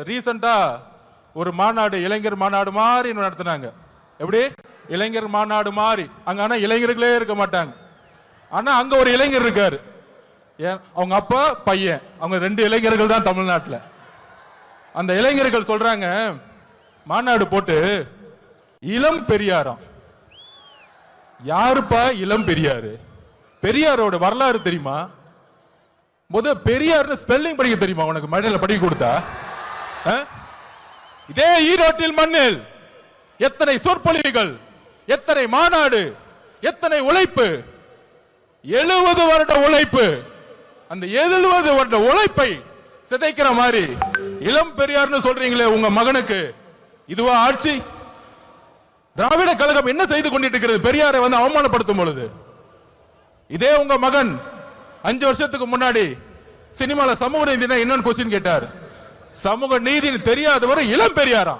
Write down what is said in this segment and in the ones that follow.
ரீசெண்டா ஒரு மாநாடு, இளைஞர் மாநாடு மாதிரி நடத்தினாங்க. எப்படி? இளைஞர் மாநாடு மாதிரி. அங்க ஆனா இளைஞர்களே இருக்க மாட்டாங்க. ஆனா அங்க ஒரு இளைஞர் இருக்காரு. அவங்க அப்பா பையன், அவங்க 2 இளைஞர்கள் தான் தமிழ்நாட்டில். அந்த இளைஞர்கள் சொல்றாங்க, மாநாடு போட்டு இளம் பெரியாராம். யாருப்பா இளம் பெரியாரு? பெரியாரோட வரலாறு தெரியுமா? பெரியார் ஸ்பெல்லிங் படிக்க தெரியுமா உனக்கு? மழையில படிக்க கொடுத்தா? இதே ஈரோட்டில் மண்ணில் எத்தனை சொற்பொழிவுகள், எத்தனை மாநாடு, எத்தனை உழைப்பு, 70 வருட உழைப்பு. அந்த 70 வருட உழைப்பை சிதைக்கிற மாதிரி இளம் பெரியார்னு சொல்றீங்களே உங்க மகனுக்கு, இதுவா ஆட்சி? திராவிட கழகம் என்ன செய்து கொண்டிட்டு இருக்கிறது? பெரியாரை அவமானப்படுத்தும் பொழுது இதே உங்க மகன் 5 வருஷத்துக்கு முன்னாடி சினிமால சமூக நீதி என்னன்னு கொஸ்டின் கேட்டார். சமூக நீதி தெரியாதவர் இளம் பெரியாரா?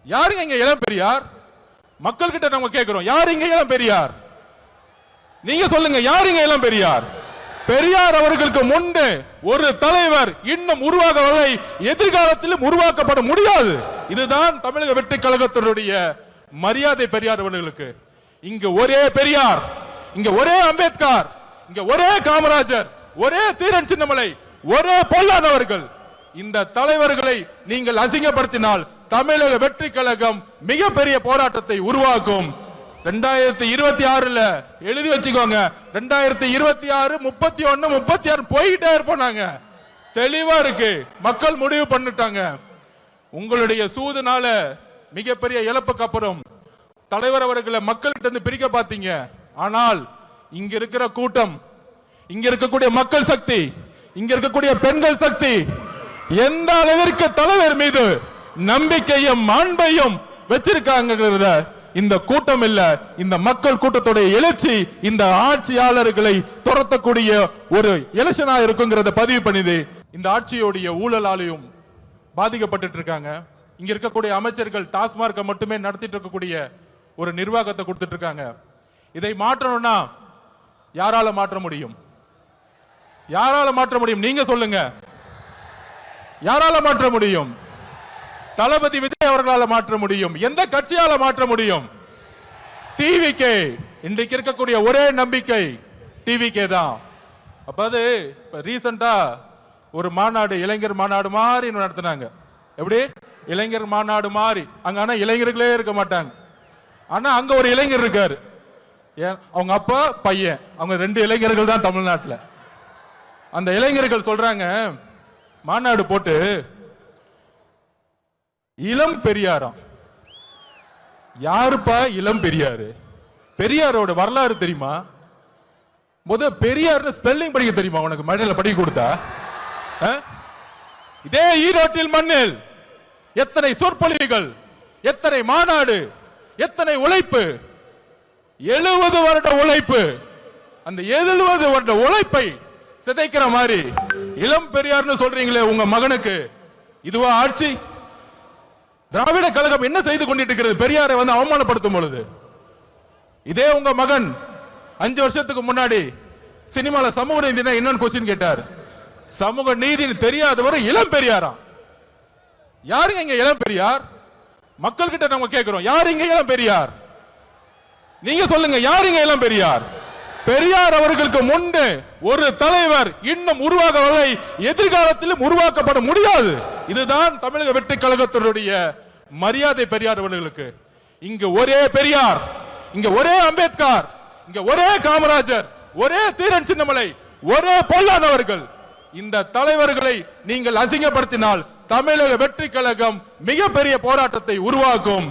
யாருங்க இங்க இளம் பெரியார்? மக்கள் கிட்ட நம்ம கேட்கிறோம், யாருங்க இளம் பெரியார்? நீங்க சொல்லுங்க, யாருங்க இளம் பெரியார்? பெரியார் அவர்களுக்கு முன்பு ஒரு தலைவர் இன்னும் உருவாகவில்லை, எதிர்காலத்திலும் உருவாக்கப்பட முடியாது. இதுதான் தமிழக வெற்றி கழகத்தினுடைய மரியாதை. பெரியார் அவர்களுக்கு இங்க ஒரே பெரியார், இங்க ஒரே அம்பேத்கர், இங்க ஒரே காமராஜர், ஒரே தீரன் சின்னமலை, ஒரே பொல்லாதவர்கள். இந்த தலைவர்களை நீங்கள் அசிங்கப்படுத்தினால் தமிழக வெற்றி கழகம் மிகப்பெரிய போராட்டத்தை உருவாக்கும். 2026 எழுதி வச்சுக்கோங்க, 2026, 31, 36 போயிட்டே இருப்போம். தெளிவா இருக்கு, மக்கள் முடிவு பண்ணிட்டாங்க. உங்களுடைய சூதுனால மிகப்பெரிய இழப்புக்கு அப்புறம் தலைவர் அவர்களை மக்கள்கிட்ட இருந்து பிரிக்க பார்த்தீங்க. ஆனால் இங்க இருக்கிற கூட்டம், இங்க இருக்கக்கூடிய மக்கள் சக்தி, இங்க இருக்கக்கூடிய பெண்கள் சக்தி எந்த அளவிற்கு தலைவர் மீது நம்பிக்கையும் அன்பையும் வச்சிருக்காங்க. இந்த கூட்டம் இல்ல, இந்த மக்கள் கூட்டத்துடைய எழுச்சி இந்த ஆட்சியாளர்களை துரத்தக்கூடிய ஒரு எலெக்ஷனா இருக்குங்கிறத பதிவு பண்ணிது. இந்த ஆட்சியோடைய ஊழலாலையும் பாதிக்கப்பட்டு இருக்காங்க. இங்க இருக்கக்கூடிய அமைச்சர்கள் டாஸ்மார்க்கை மட்டுமே நடத்திட்டு இருக்கக்கூடிய ஒரு நிர்வாகத்தை கொடுத்துட்டு இருக்காங்க. இதை மாற்றணும்னா யாரால மாற்ற முடியும்? யாரால மாற்ற முடியும்? நீங்க சொல்லுங்க, யாரால மாற்ற முடியும்? தளபதி விஜய் அவர்களால மாற்ற முடியும். எந்த கட்சியால மாற்ற முடியும்? டிவிகே. இன்றைக்கு இருக்கக்கூடிய ஒரே நம்பிக்கை டிவிகே தான். அப்ப ரீசெண்டா ஒரு மாநாடு, இளைஞர் மாநாடு மாதிரி நடத்தினாங்க. எப்படி? இளைஞர் மாநாடு மாதிரி. அங்க ஆனா இளைஞர்களே இருக்க மாட்டாங்க. ஆனா அங்க ஒரு இளைஞர் இருக்காரு. அவங்க அப்பா பையன், அவங்க 2 இளைஞர்கள் தான் தமிழ்நாட்டில். அந்த இளைஞர்கள் சொல்றாங்க, மாநாடு போட்டு இளம் பெரியாராம். யாருப்பா இளம் பெரியாரு? பெரியாரோட வரலாறு தெரியுமா? பெரியார் ஸ்பெல்லிங் படிக்க தெரியுமா உனக்கு? மழையில படிக்க கொடுத்தா? இதே ஈரோட்டில் மண்ணில் எத்தனை சொற்பொழிவுகள், எத்தனை மாநாடு, எத்தனை உழைப்பு, 70 வருட உழைப்பு. அந்த 70 வருட உழைப்பை சிதைக்கிற மாதிரி இளம் பெரியார்னு சொல்றீங்களே உங்க மகனுக்கு, இதுவா ஆட்சி? திராவிட கழகம் என்ன செய்து கொண்டிட்டு இருக்கிறது? பெரியாரை அவமானப்படுத்தும் பொழுது இதே உங்க மகன் 5 வருஷத்துக்கு முன்னாடி சினிமால சமூக நீதி என்னன்னு கொஸ்டின் கேட்டார். சமூக நீதி தெரியாதவர் இளம் பெரியாரா? யாருங்க இங்க இளம் பெரியார்? மக்கள் கிட்ட நம்ம கேட்கிறோம், யாருங்க இளம் பெரியார்? நீங்க சொல்லுங்க, யாருங்க இளம் பெரியார்? பெரியார் அவர்களுக்கு முன்பு ஒரு தலைவர் இன்னும் உருவாகவில்லை, எதிர்காலத்திலும் உருவாக்கப்பட முடியாது. இதுதான் தமிழக வெற்றி கழகத்தினுடைய மரியாதை. பெரியார் அவர்களுக்கு இங்க ஒரே பெரியார், இங்க ஒரே அம்பேத்கர், இங்க ஒரே காமராஜர், ஒரே தீரன் சின்னமலை, ஒரே பொல்லாதவர்கள். இந்த தலைவர்களை நீங்கள் அசிங்கப்படுத்தினால் தமிழக வெற்றி கழகம் மிகப்பெரிய போராட்டத்தை உருவாக்கும்.